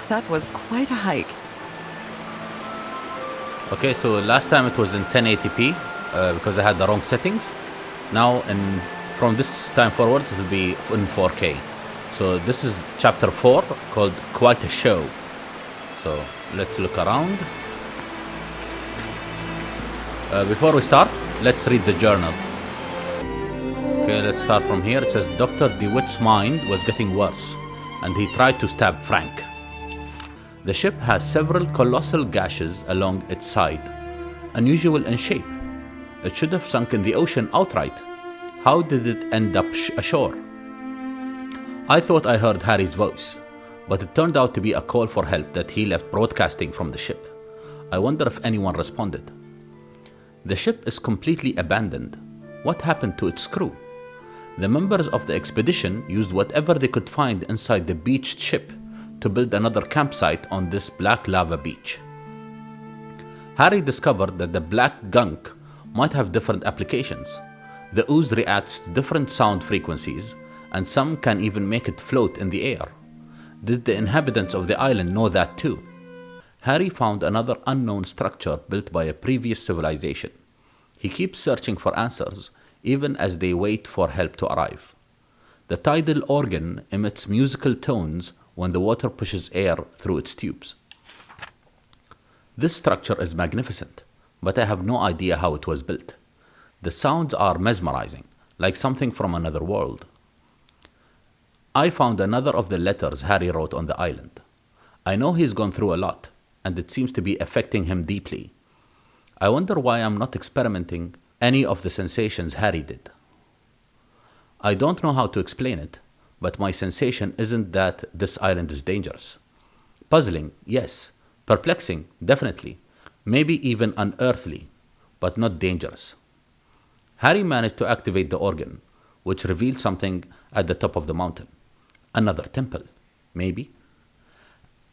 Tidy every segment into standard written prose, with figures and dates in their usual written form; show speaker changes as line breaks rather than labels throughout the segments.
That was quite a hike.
Okay, so last time it was in 1080p because I had the wrong settings. Now, from this time forward, it will be in 4K. So this is chapter 4 called Quite a Show. So let's look around. Before we start, let's read the journal. Okay, let's start from here. It says, Dr. DeWitt's mind was getting worse, and he tried to stab Frank. The ship has several colossal gashes along its side, unusual in shape. It should have sunk in the ocean outright. How did it end up ashore? I thought I heard Harry's voice, but it turned out to be a call for help that he left broadcasting from the ship. I wonder if anyone responded. The ship is completely abandoned. What happened to its crew? The members of the expedition used whatever they could find inside the beached ship to build another campsite on this black lava beach. Harry discovered that the black gunk might have different applications. The ooze reacts to different sound frequencies, and some can even make it float in the air. Did the inhabitants of the island know that too? Harry found another unknown structure built by a previous civilization. He keeps searching for answers, even as they wait for help to arrive. The tidal organ emits musical tones when the water pushes air through its tubes. This structure is magnificent, but I have no idea how it was built. The sounds are mesmerizing, like something from another world. I found another of the letters Harry wrote on the island. I know he's gone through a lot, and it seems to be affecting him deeply. I wonder why I'm not experimenting any of the sensations Harry did. I don't know how to explain it, but my sensation isn't that this island is dangerous. Puzzling, yes. Perplexing, definitely. Maybe even unearthly, but not dangerous. Harry managed to activate the organ, which revealed something at the top of the mountain. Another temple, maybe.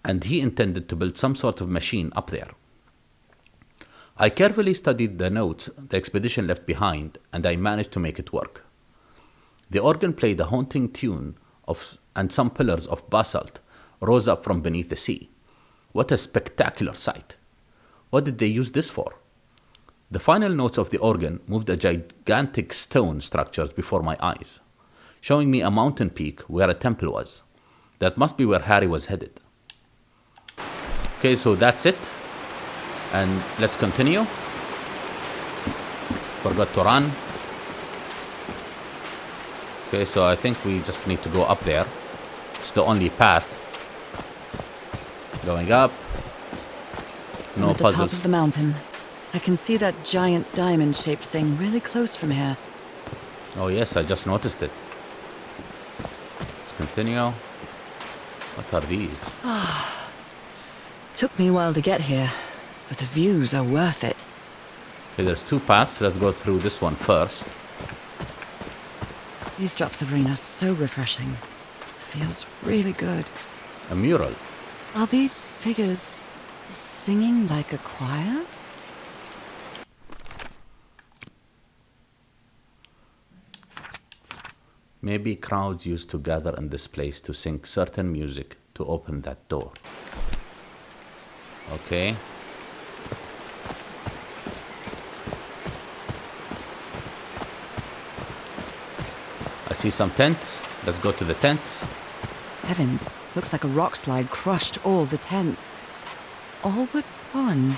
And he intended to build some sort of machine up there. I carefully studied the notes the expedition left behind, and I managed to make it work. The organ played a haunting tune, and some pillars of basalt rose up from beneath the sea. What a spectacular sight! What did they use this for? The final notes of the organ moved a gigantic stone structures before my eyes, showing me a mountain peak where a temple was. That must be where Harry was headed. Okay, so that's it. And let's continue. Forgot to run. Okay, so I think we just need to go up there. It's the only path. Going up. No
at the
puzzles.
top of the mountain. I can see that giant diamond-shaped thing really close from here.
Oh yes, I just noticed it. Let's continue. What are these?
Took me a while to get here, but the views are worth it.
Okay, there's two paths. Let's go through this one first.
These drops of rain are so refreshing. Feels really good.
A mural.
Are these figures singing like a choir?
Maybe crowds used to gather in this place to sing certain music to open that door. Okay. I see some tents. Let's go to the tents.
Heavens, looks like a rock slide crushed all the tents. All but one.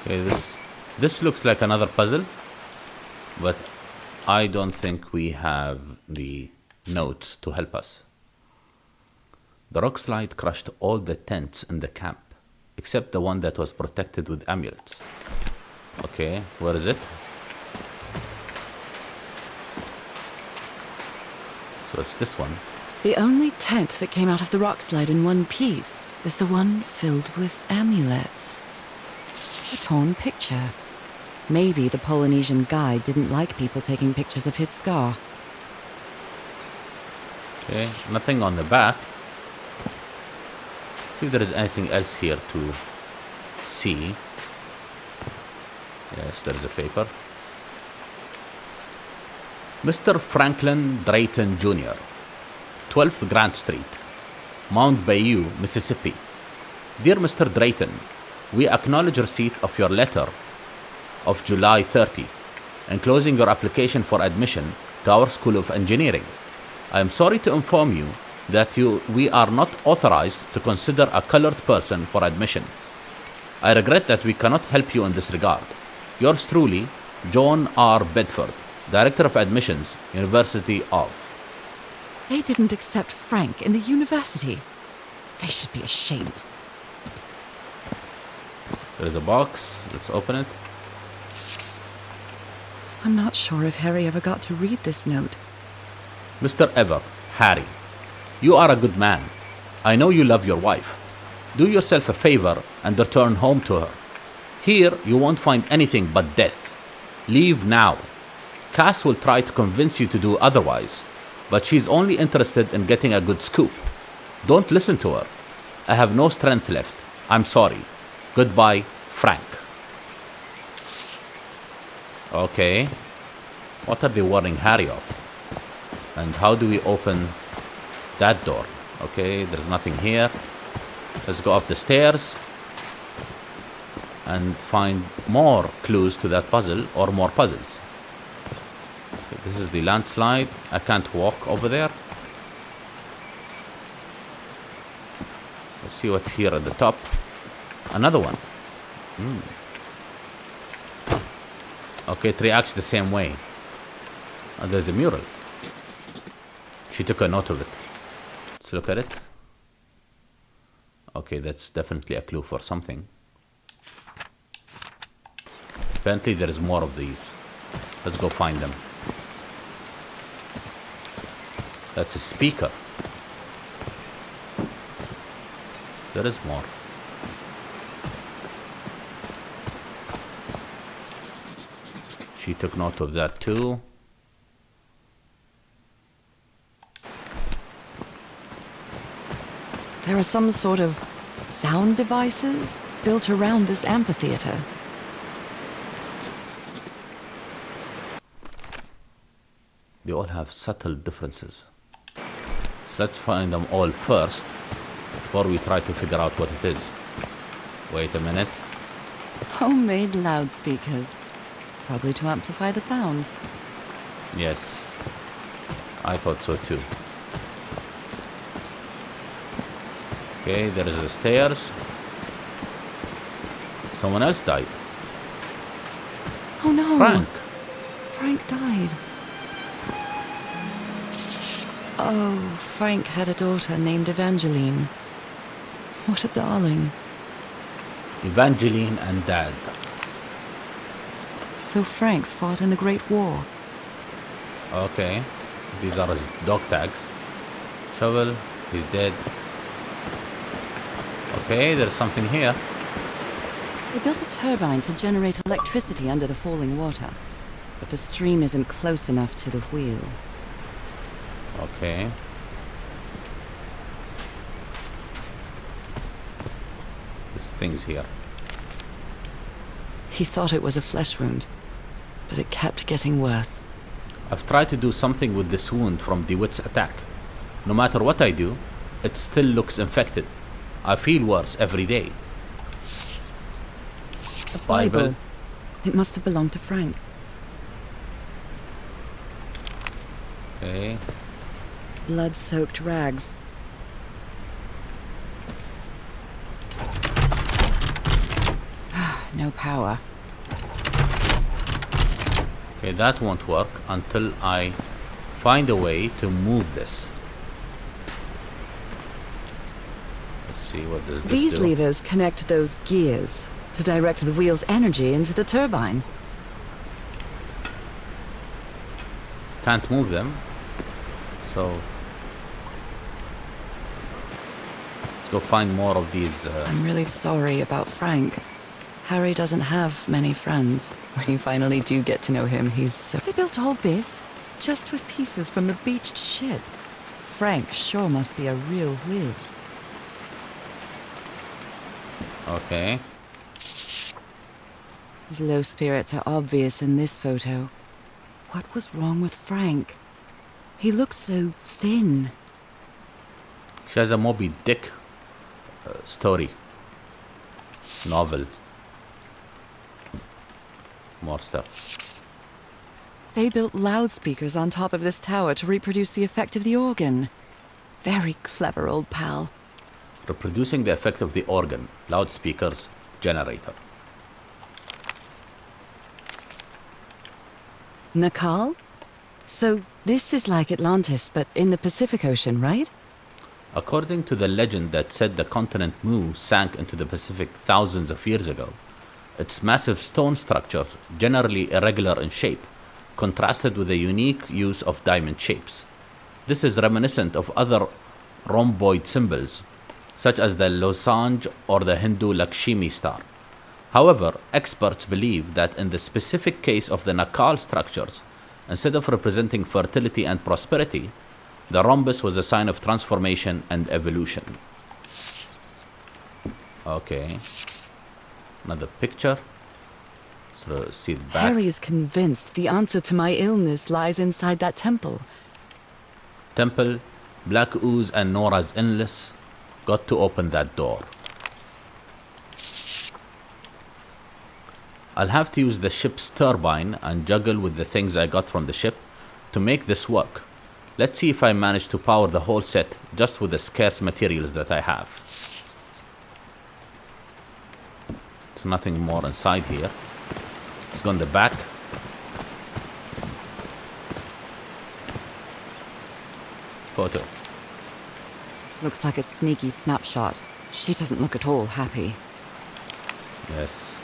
Okay, this looks like another puzzle, but I don't think we have the notes to help us. The rock slide crushed all the tents in the camp, except the one that was protected with amulets. Okay, where is it? So it's this one.
The only tent that came out of the rock slide in one piece is the one filled with amulets. A torn picture. Maybe the Polynesian guide didn't like people taking pictures of his scar.
Okay, nothing on the back. See if there is anything else here to see. Yes, there is a paper. Mr. Franklin Drayton Jr., 12th Grant Street, Mount Bayou, Mississippi. Dear Mr. Drayton, we acknowledge receipt of your letter of July 30, enclosing your application for admission to our School of Engineering. I am sorry to inform you that we are not authorized to consider a colored person for admission. I regret that we cannot help you in this regard. Yours truly, John R. Bedford, Director of Admissions, University of.
They didn't accept Frank in the university. They should be ashamed.
There's a box. Let's open it.
I'm not sure if Harry ever got to read this note.
Mr. Ever, Harry, you are a good man. I know you love your wife. Do yourself a favor and return home to her. Here, you won't find anything but death. Leave now. Cass will try to convince you to do otherwise, but she's only interested in getting a good scoop. Don't listen to her. I have no strength left. I'm sorry. Goodbye, Frank. Okay. What are they warning Harry of? And how do we open that door? Okay, there's nothing here. Let's go up the stairs and find more clues to that puzzle or more puzzles. Okay, this is the landslide. I can't walk over there. Let's see what's here at the top. Another one. Okay, it reacts the same way. And there's a mural. She took a note of it. Let's look at it. Okay, that's definitely a clue for something. Apparently there is more of these. Let's go find them. That's a speaker. There is more. She took note of that too.
There are some sort of sound devices built around this amphitheater.
They all have subtle differences. So let's find them all first before we try to figure out what it is. Wait a minute.
Homemade loudspeakers. Probably to amplify the sound.
Yes, I thought so too. Okay, there is the stairs. Someone else died.
Oh no!
Frank.
Frank died. Oh, Frank had a daughter named Evangeline. What a darling.
Evangeline and Dad.
So Frank fought in the Great War.
Okay, these are his dog tags. Shovel, he's dead. Okay, there's something here.
They built a turbine to generate electricity under the falling water, but the stream isn't close enough to the wheel.
Okay. This thing's here.
He thought it was a flesh wound, but it kept getting worse.
I've tried to do something with this wound from DeWitt's attack. No matter what I do, it still looks infected. I feel worse every day.
A Bible. It must have belonged to Frank.
Okay.
Blood-soaked rags. No power.
Okay, that won't work until I find a way to move this. Let's see, what does this
These
do?
levers connect those gears to direct the wheel's energy into the turbine.
Can't move them. So let's go find more of these.
I'm really sorry about Frank. Harry doesn't have many friends. When you finally do get to know him, he's so... They built all this just with pieces from the beached ship. Frank sure must be a real whiz.
Okay.
His low spirits are obvious in this photo. What was wrong with Frank? He looked so thin.
She has a Moby Dick story. Novel. More stuff.
They built loudspeakers on top of this tower to reproduce the effect of the organ. Very clever, old pal.
Reproducing the effect of the organ. Loudspeakers. Generator.
Nakal? So this is like Atlantis, but in the Pacific Ocean, right?
According to the legend that said the continent Mu sank into the Pacific thousands of years ago, its massive stone structures, generally irregular in shape, contrasted with the unique use of diamond shapes. This is reminiscent of other rhomboid symbols, such as the lozenge or the Hindu Lakshmi star. However, experts believe that in the specific case of the Nakal structures, instead of representing fertility and prosperity, the rhombus was a sign of transformation and evolution. Okay. Another picture. So see the back.
Harry's convinced the answer to my illness lies inside that temple.
Temple, Black Ooze and Nora's illness got to open that door. I'll have to use the ship's turbine and juggle with the things I got from the ship to make this work. Let's see if I manage to power the whole set just with the scarce materials that I have. There's nothing more inside here. Let's go in the back. Photo.
Looks like a sneaky snapshot. She doesn't look at all happy.
Yes.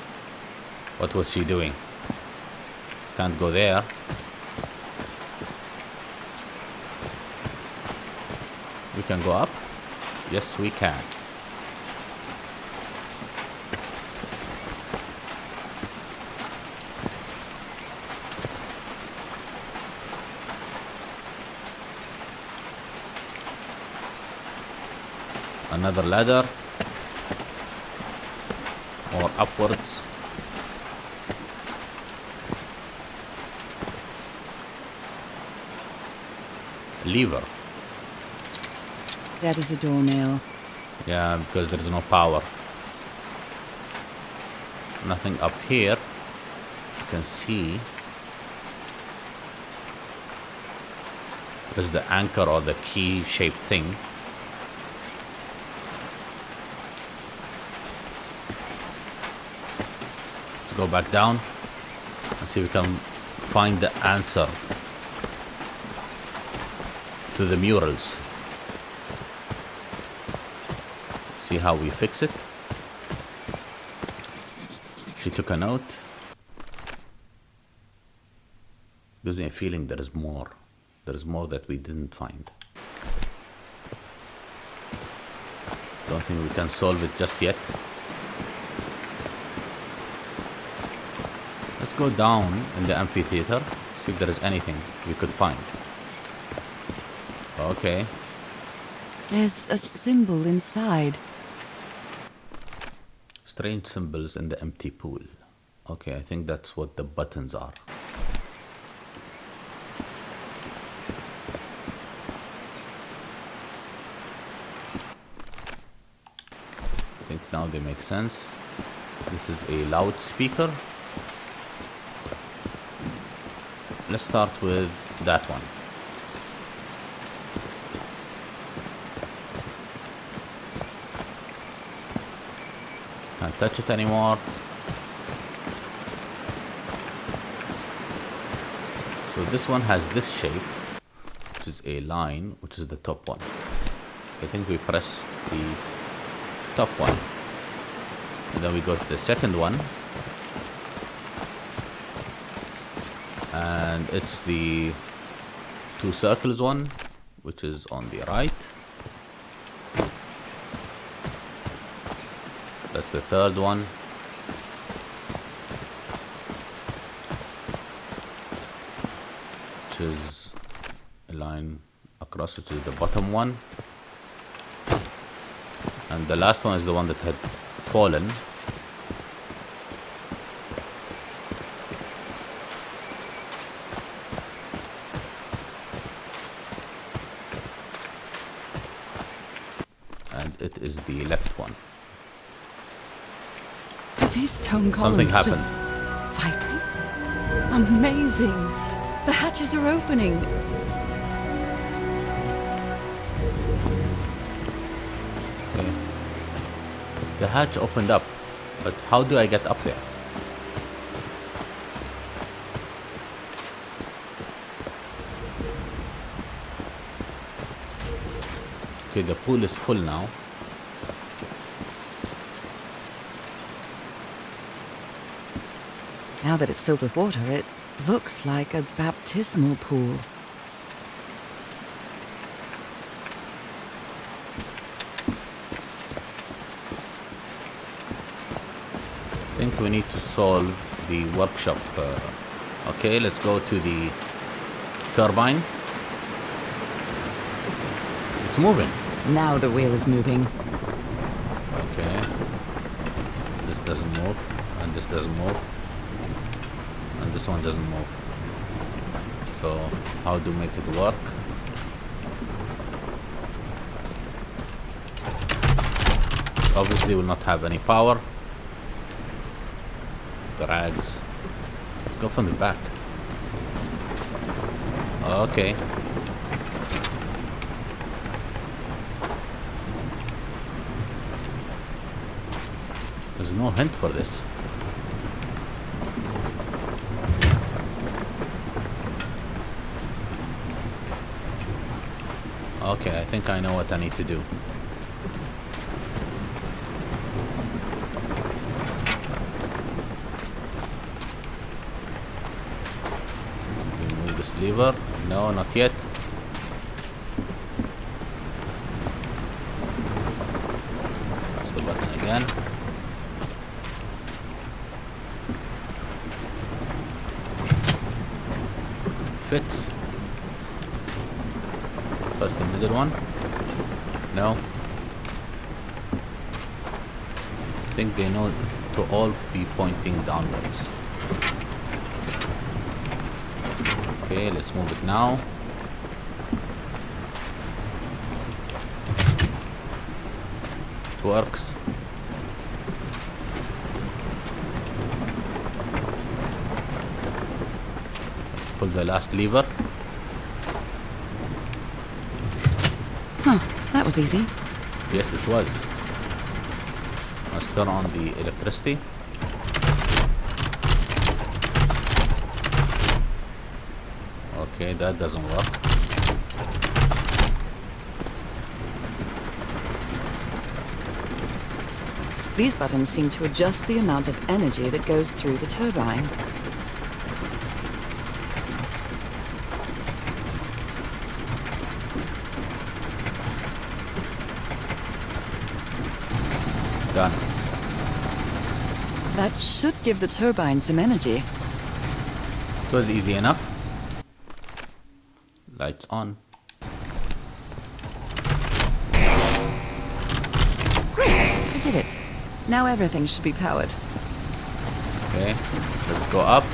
What was she doing? Can't go there. We can go up? Yes, we can. Another ladder. Or upwards. Lever.
Dead as a doornail.
Yeah, because there's no power. Nothing up here. You can see. There's the anchor or the key shaped thing. Let's go back down and see if we can find the answer to the murals. See how we fix it. She took a note. Gives me a feeling there is more. There is more that we didn't find. Don't think we can solve it just yet. Let's go down in the amphitheater, see if there is anything we could find. Okay.
There's a symbol inside.
Strange symbols in the empty pool. Okay, I think that's what the buttons are. I think now they make sense. This is a loudspeaker. Let's start with that one. Can't touch it anymore. So this one has this shape, which is a line, which is the top one. I think we press the top one. And then we go to the second one. And it's the two circles one, which is on the right. That's the third one. Which is a line across, which is the bottom one. And the last one is the one that had fallen. it is the left one.
Did these stone
Something
columns
happened.
just vibrate? Amazing! The hatches are opening.
Okay. The hatch opened up, but how do I get up there? Okay, the pool is full now.
Now that it's filled with water, it looks like a baptismal pool.
I think we need to solve the workshop. Okay, let's go to the turbine. It's moving.
Now the wheel is moving.
Okay. This doesn't move, and this doesn't move, and this one doesn't move. So, how do we make it work? Obviously, will not have any power. The rags. Go from the back. Okay. There's no hint for this. Okay, I think I know what I need to do. Remove this lever. No, not yet. Press the button again. Fits. Press the middle one. No. I think they know to all be pointing downwards. Okay, let's move it now. It works. Pull the last lever.
Huh, that was easy.
Yes, it was. Let's turn on the electricity. Okay, that doesn't work.
These buttons seem to adjust the amount of energy that goes through the turbine.
Done.
That should give the turbine some energy.
It was easy enough. Lights on.
Great, I did it. Now everything should be powered.
Okay, let's go up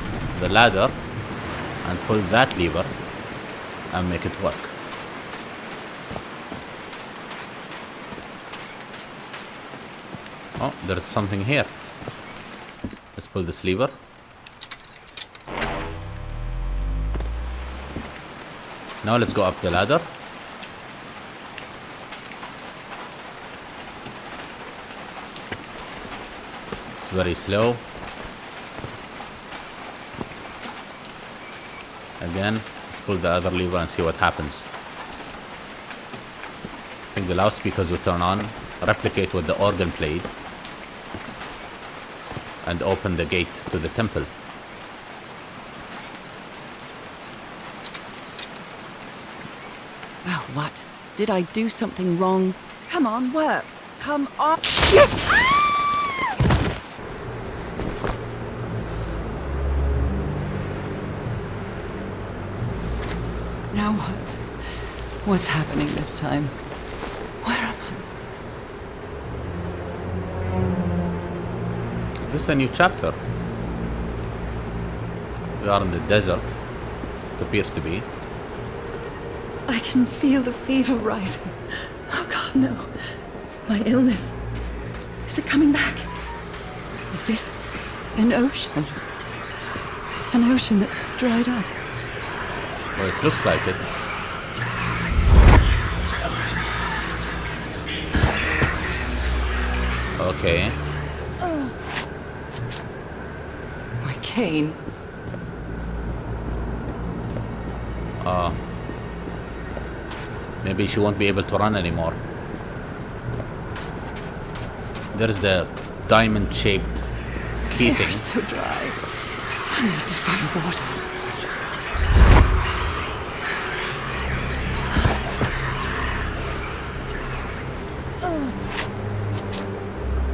the ladder and pull that lever and make it work. Oh, there's something here. Let's pull this lever. Now let's go up the ladder. It's very slow. Again, let's pull the other lever and see what happens. I think the loudspeakers will turn on, replicate what the organ played, and open the gate to the temple.
Well, what? Did I do something wrong? Come on, work. Come on. Now what? What's happening this time? Where am I?
Is this a new chapter? We are in the desert. It appears to be.
I can feel the fever rising. Oh God, no. My illness. Is it coming back? Is this an ocean? An ocean that dried up?
Well, it looks like it. Okay.
My cane.
Maybe she won't be able to run anymore. There's the diamond-shaped key
They're
thing.
so dry. I need to find water.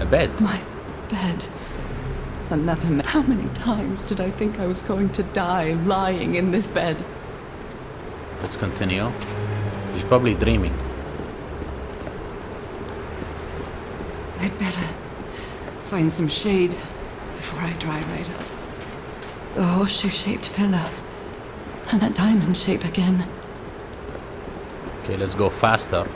A bed.
My bed. Another. How many times did I think I was going to die lying in this bed?
Let's continue. She's probably dreaming.
I'd better find some shade before I dry right up. The horseshoe-shaped pillar. And that diamond shape again.
Okay, let's go faster.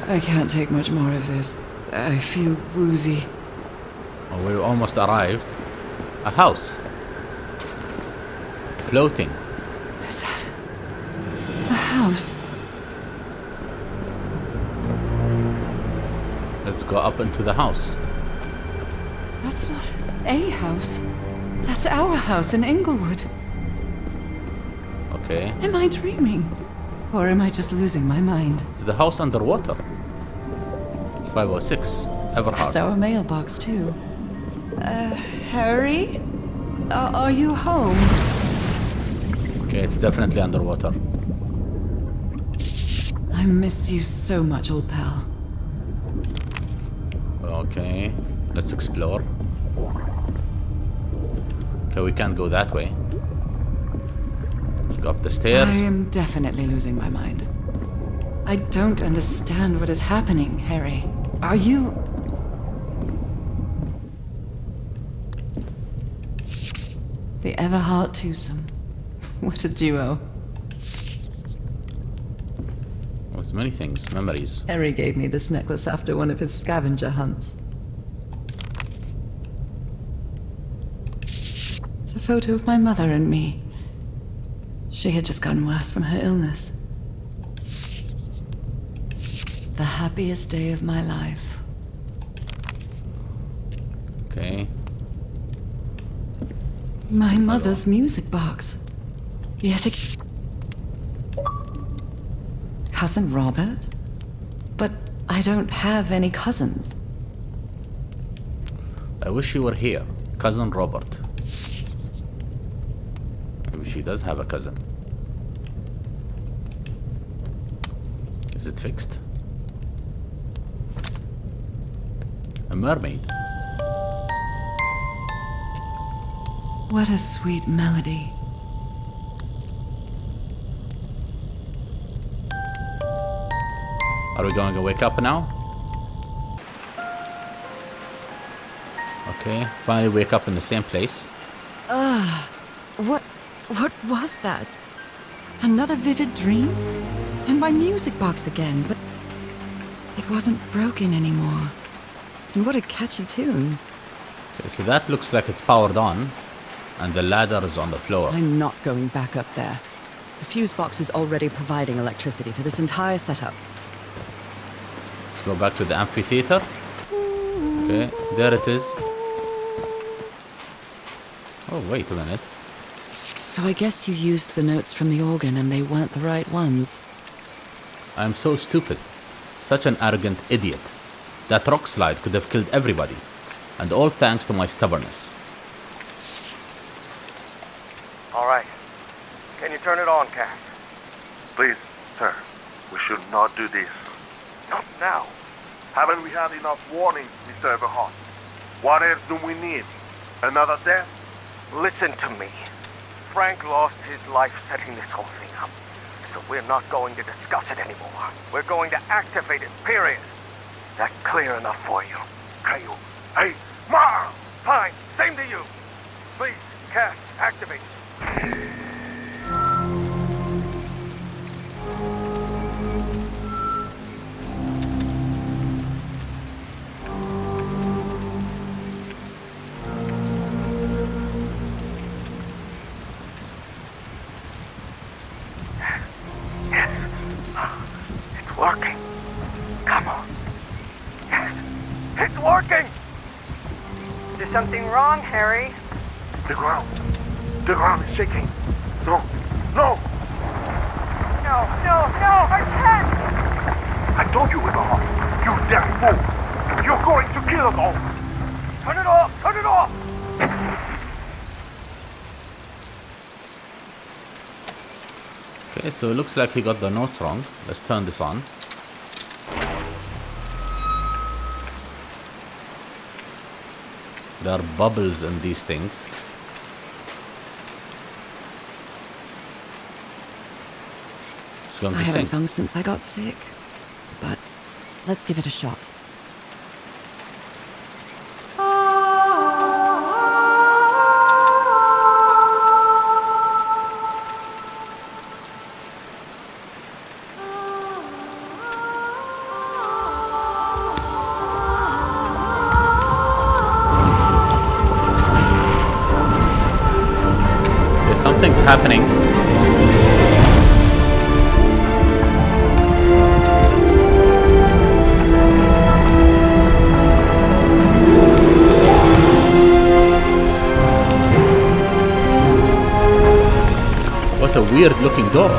I can't take much more of this. I feel woozy.
Oh, we almost arrived. A house. Floating.
Is that a house?
Let's go up into the house.
That's not a house. That's our house in Inglewood.
Okay.
Am I dreaming? Or am I just losing my mind?
Is the house underwater? It's 506. Everhard.
That's our mailbox, too. Harry? Are you home?
Okay, it's definitely underwater.
I miss you so much, old pal.
Okay, let's explore. Okay, we can't go that way. Let's go up the stairs.
I am definitely losing my mind. I don't understand what is happening, Harry. Are you... The Everhard twosome. What a duo.
There's many things, memories.
Harry gave me this necklace after one of his scavenger hunts. It's a photo of my mother and me. She had just gotten worse from her illness. The happiest day of my life.
Okay.
My mother's music box. Yet again. Cousin Robert? But I don't have any cousins.
I wish you were here. Cousin Robert. Maybe she does have a cousin. Is it fixed? A mermaid.
What a sweet melody.
Are we going to wake up now? Okay, finally wake up in the same place.
What was that? Another vivid dream? And my music box again, but it wasn't broken anymore. And what a catchy tune.
Okay, so that looks like it's powered on, and the ladder is on the floor.
I'm not going back up there. The fuse box is already providing electricity to this entire setup.
Let's go back to the amphitheater. Okay, there it is. Oh, wait a minute.
So I guess you used the notes from the organ and they weren't the right ones.
I'm so stupid. Such an arrogant idiot. That rock slide could have killed everybody. And all thanks to my stubbornness.
All right. Can you turn it on, Cass?
Please, sir, we should not do this.
Not now.
Haven't we had enough warnings, Mr. Everhart? What else do we need? Another death?
Listen to me. Frank lost his life setting this whole thing up. So we're not going to discuss it anymore. We're going to activate it, period. That clear enough for you?
Hey, Ma!
Fine. Same to you. Please, Cass, activate. It's working!
Is there something wrong, Harry?
The ground. The ground is shaking. No. No!
No, I can't!
I told you, Everhart. You damn fool. You're going to kill us all.
Turn it off! Turn it off!
Okay, so it looks like he got the notes wrong. Let's turn this on. There are bubbles in these things. It's going
I
to
haven't
sing.
sung since I got sick. But let's give it a shot.
Okay, something's happening. What a weird looking door.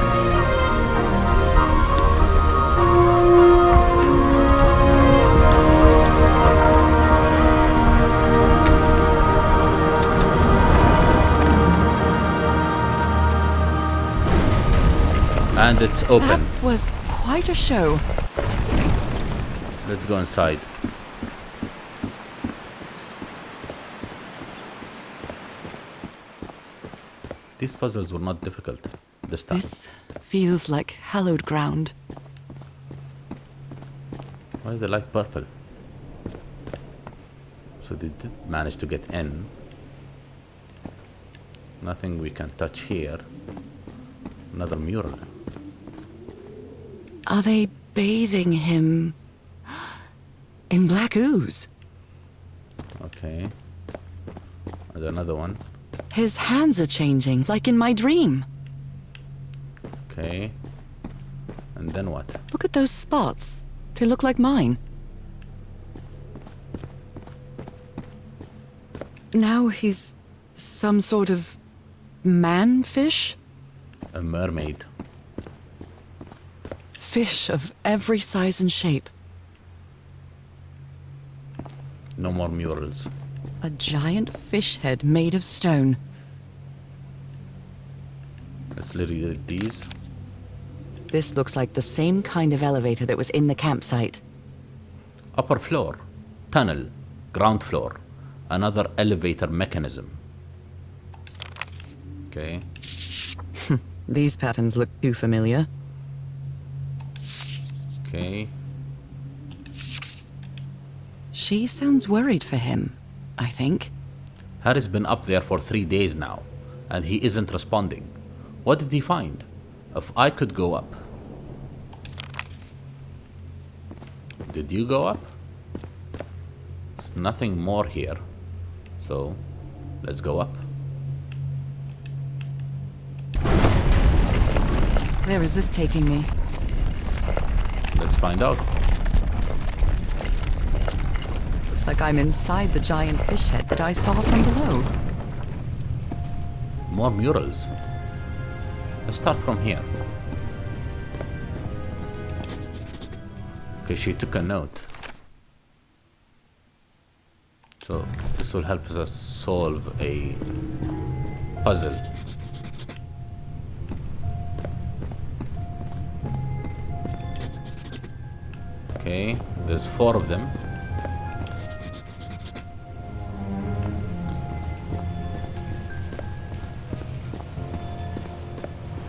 And it's open.
That was quite a show.
Let's go inside. These puzzles were not difficult this time.
This feels like hallowed ground.
Why is the light purple? So they did manage to get in. Nothing we can touch here. Another mural.
Are they bathing him in black ooze?
Okay. And another one.
His hands are changing, like in my dream.
Okay. And then what?
Look at those spots. They look like mine. Now he's some sort of man-fish?
A mermaid.
Fish of every size and shape.
No more murals.
A giant fish head made of stone.
Let's read these.
This looks like the same kind of elevator that was in the campsite.
Upper floor. Tunnel. Ground floor. Another elevator mechanism. Okay.
These patterns look too familiar.
Okay.
She sounds worried for him, I think.
Harry's been up there for 3 days now, and he isn't responding. What did he find? If I could go up. Did you go up? There's nothing more here. So, let's go up.
Where is this taking me?
Let's find out.
Looks like I'm inside the giant fish head that I saw from below.
More murals. Let's start from here. Okay, she took a note. So this will help us solve a puzzle. Okay, there's 4 of them.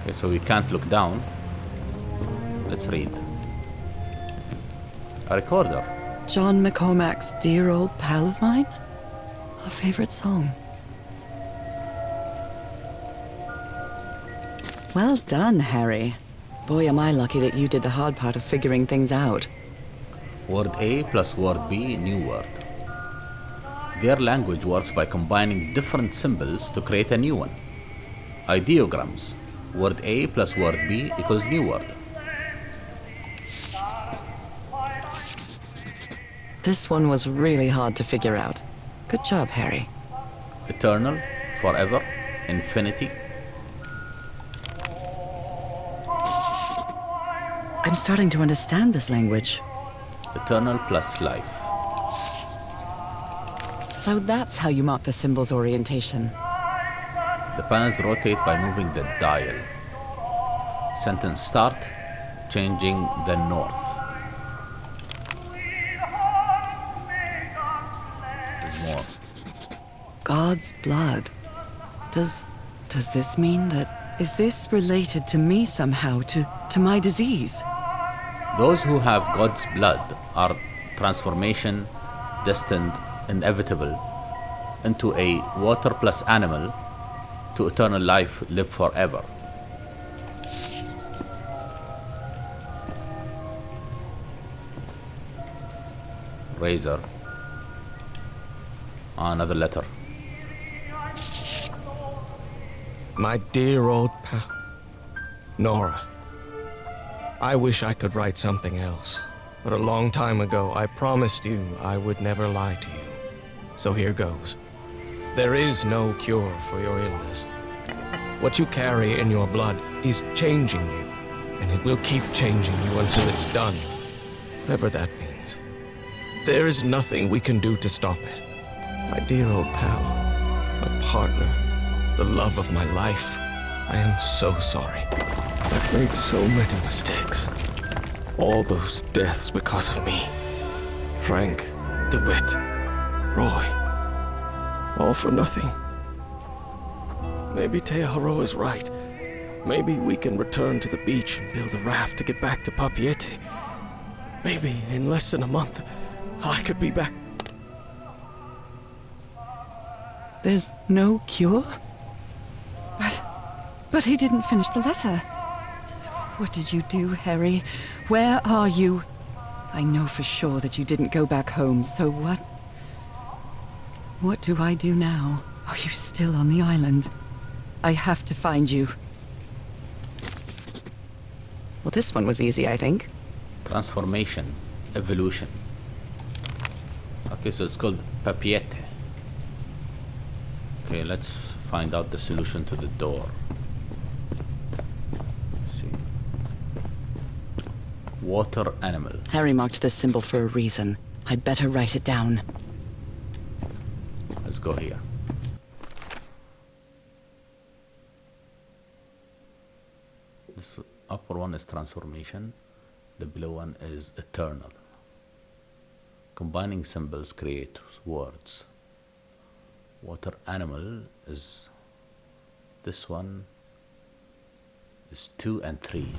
Okay, so we can't look down. Let's read. A recorder.
John McCormack's Dear Old Pal of Mine? Our favorite song. Well done, Harry. Boy, am I lucky that you did the hard part of figuring things out.
Word A plus word B, new word. Their language works by combining different symbols to create a new one. Ideograms. Word A plus word B equals new word.
This one was really hard to figure out. Good job, Harry.
Eternal, forever, infinity.
I'm starting to understand this language.
Eternal plus life.
So that's how you mark the symbol's orientation.
The panels rotate by moving the dial. Sentence start, changing the north. There's more.
God's blood. Does this mean that... Is this related to me somehow, to my disease?
Those who have God's blood are transformation destined, inevitable, into a water plus animal to eternal life, live forever. Razor. Another letter.
My dear old pal, Nora. I wish I could write something else, but a long time ago I promised you I would never lie to you. So here goes. There is no cure for your illness. What you carry in your blood is changing you, and it will keep changing you until it's done, whatever that means. There is nothing we can do to stop it. My dear old pal, my partner, the love of my life, I am so sorry. I've made so many mistakes. All those deaths because of me. Frank, DeWitt, Roy. All for nothing. Maybe Teodoro is right. Maybe we can return to the beach and build a raft to get back to Papiete. Maybe in less than a month, I could be back.
There's no cure? But he didn't finish the letter. What did you do, Harry? Where are you? I know for sure that you didn't go back home, so what? What do I do now? Are you still on the island? I have to find you. Well, this one was easy, I think.
Transformation, evolution. Okay, so it's called Papiete. Okay, let's find out the solution to the door. Let's see. Water animal.
Harry marked this symbol for a reason. I'd better write it down.
Let's go here. This upper one is transformation. The below one is eternal. Combining symbols create words. Water animal is this one is 2 and 3.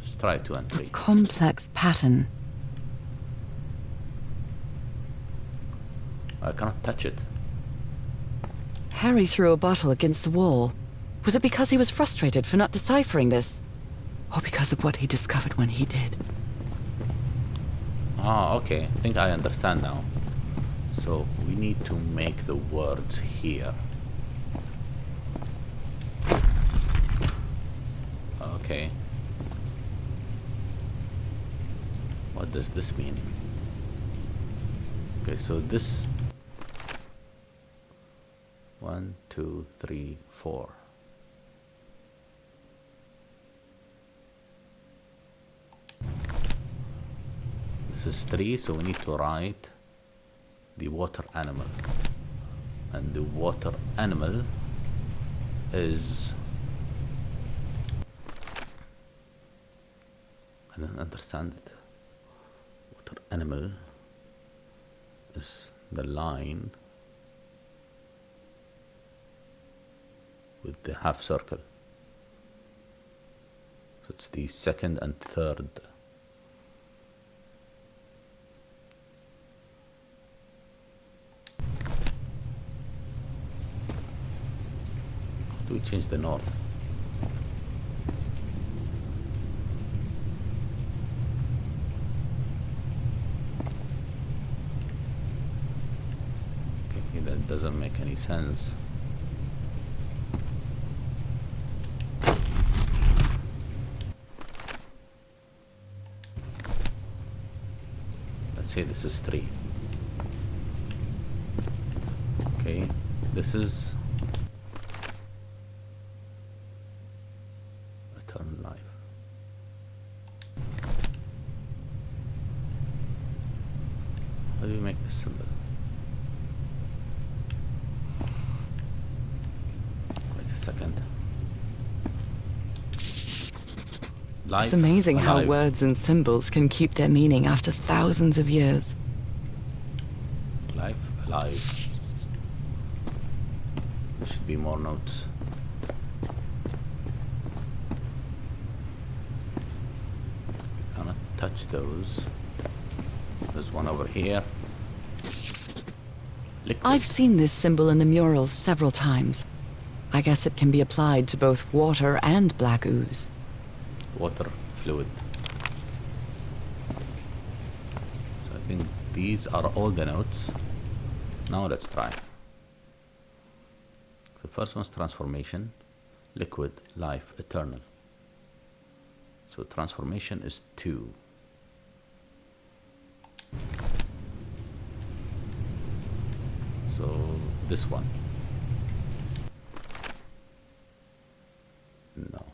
Let's try 2 and 3.
Complex pattern.
I cannot touch it.
Harry threw a bottle against the wall. Was it because he was frustrated for not deciphering this? Or because of what he discovered when he did?
Ah, okay. I think I understand now. So we need to make the words here. Okay. What does this mean? Okay, so this 1, 2, 3, 4. This is 3, so we need to write the water animal. And the water animal is... I don't understand it. Water animal is the line with the half circle. So it's the second and third. How do we change the north? Okay, that doesn't make any sense. Let's say this is 3. Okay, this is eternal life. How do you make this symbol? Wait a second. Life,
It's amazing how
alive.
words and symbols can keep their meaning after thousands of years.
Life, alive. There should be more notes. You cannot touch those. There's one over here. Liquid.
I've seen this symbol in the murals several times. I guess it can be applied to both water and black ooze.
Water, fluid. So I think these are all the notes. Now let's try. The first one's transformation, liquid, life, eternal. So transformation is 2. So this one. No.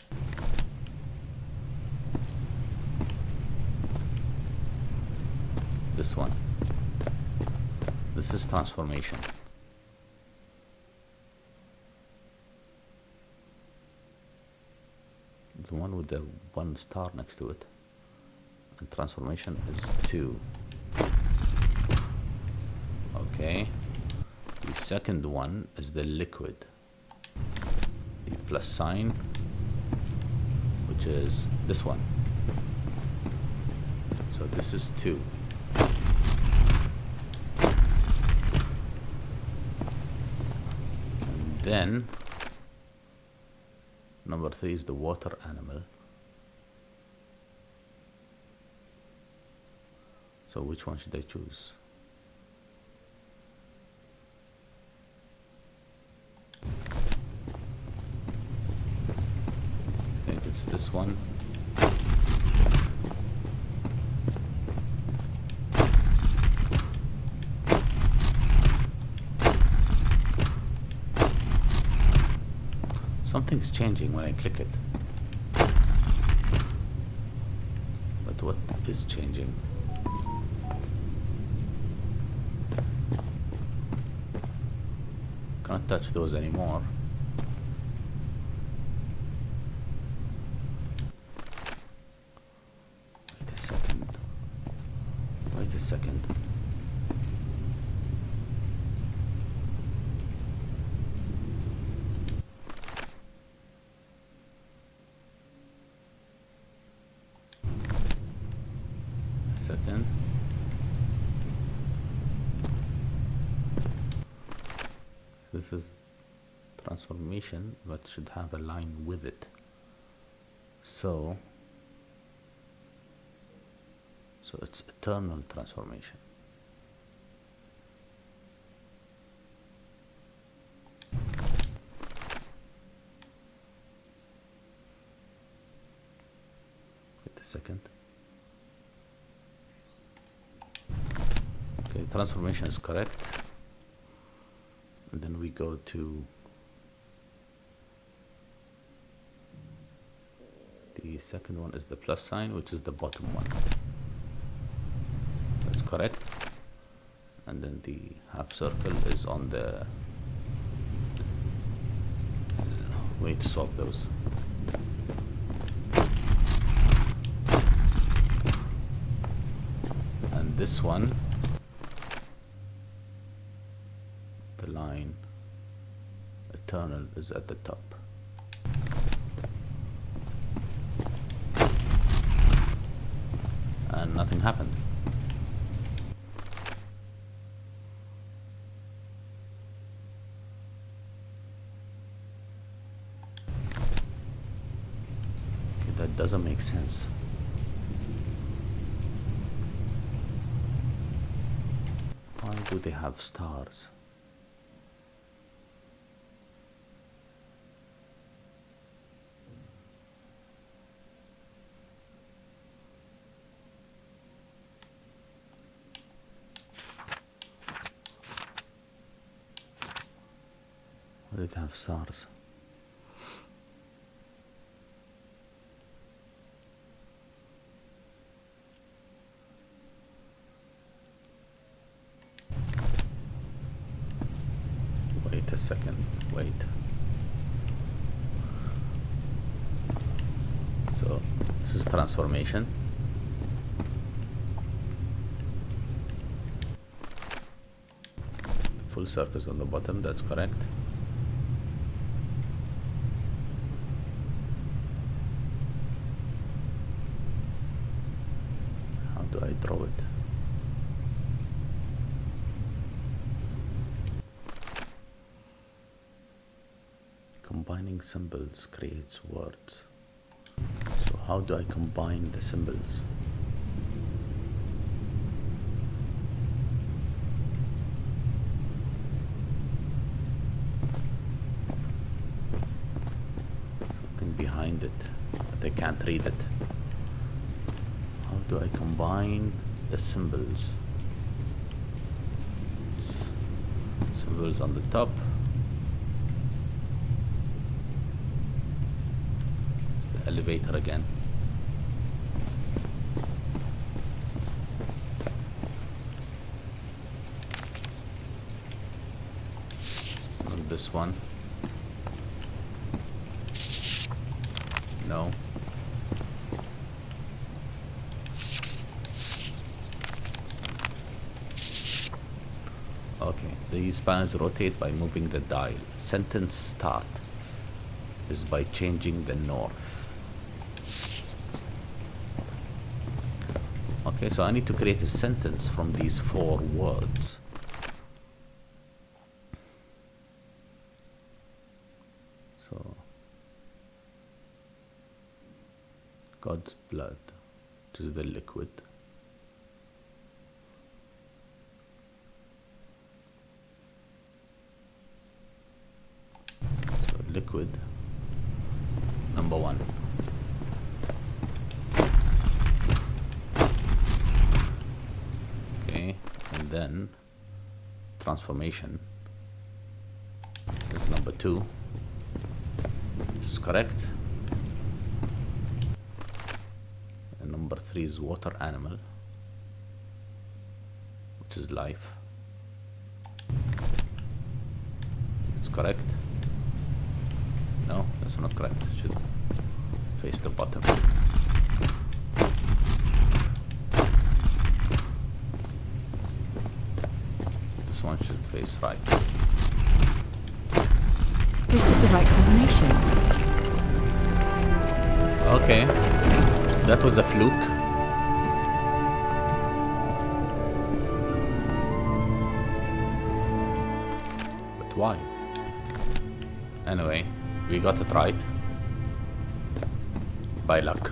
This one. This is transformation. The one with the 1 star next to it. And transformation is 2. Okay. The second one is the liquid. The plus sign, which is this one. So this is 2. And then number 3 is the water animal. So which one should I choose? I think it's this one. Something's changing when I click it. But what is changing? Can't touch those anymore. Wait a second. Wait a second. Second. This is transformation, but should have a line with it. So it's eternal transformation. Wait a second. Okay, transformation is correct. And then we go to the second one is the plus sign, which is the bottom one. That's correct. And then the half circle is on the... We need to swap those. And this one, the line eternal is at the top. And nothing happened. Okay, that doesn't make sense. Why do they have stars? We did have stars. Wait a second, wait. So this is transformation. Full circles on the bottom, that's correct. How do I draw it? Combining symbols creates words. So how do I combine the symbols? Something behind it, but I can't read it. How do I combine the symbols? Symbols on the top. Elevator again. And this one. No. Okay, these panels rotate by moving the dial. Sentence start is by changing the north. Okay, so I need to create a sentence from these 4 words. So, God's blood, which is the liquid. So, liquid, number 1. And then transformation is number 2, which is correct. And number 3 is water animal, which is life. It's correct. No, that's not correct. It should face the bottom. This one should face right.
This is the right combination.
Okay, that was a fluke. But why? Anyway, we got it right. By luck.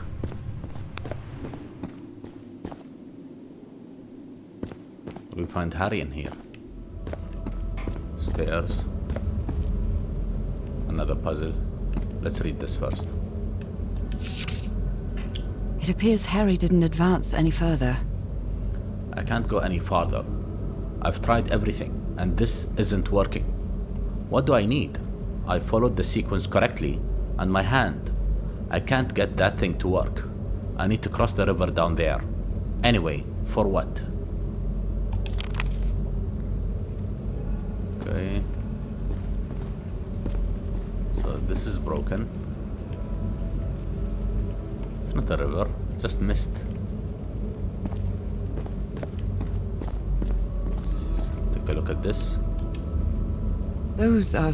We find Harry in here. Stairs. Another puzzle. Let's read this first.
It appears Harry didn't advance any further.
I can't go any farther. I've tried everything, and this isn't working. What do I need? I followed the sequence correctly, and my hand. I can't get that thing to work. I need to cross the river down there. Anyway, for what? Okay. So this is broken. It's not a river, just mist. Let's take a look at this.
Those are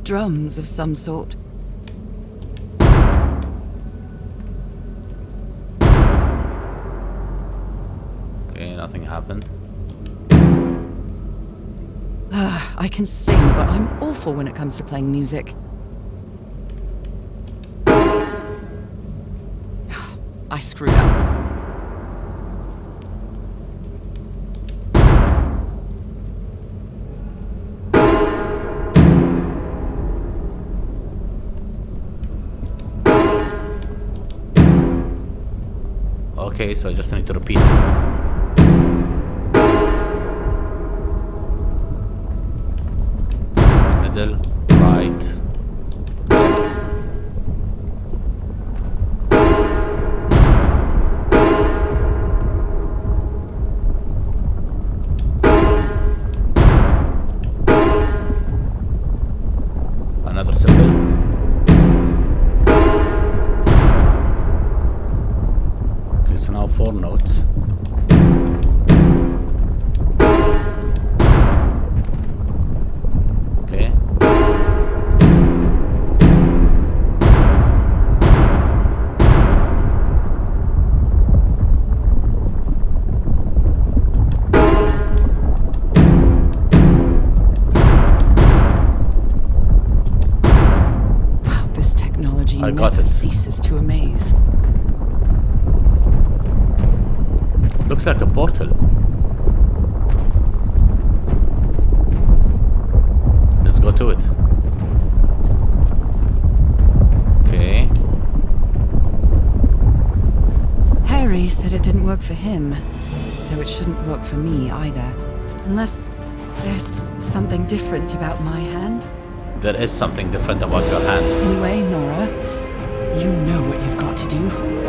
drums of some sort.
Okay, nothing happened.
I can sing, but I'm awful when it comes to playing music. I screwed up.
Okay, so I just need to repeat it. Middle, right, Got
never
it.
ceases to amaze.
Looks like a portal. Let's go to it. Okay.
Harry said it didn't work for him, so it shouldn't work for me either. Unless there's something different about my hand.
There is something different about your hand.
Anyway, Nora, you know what you've got to do.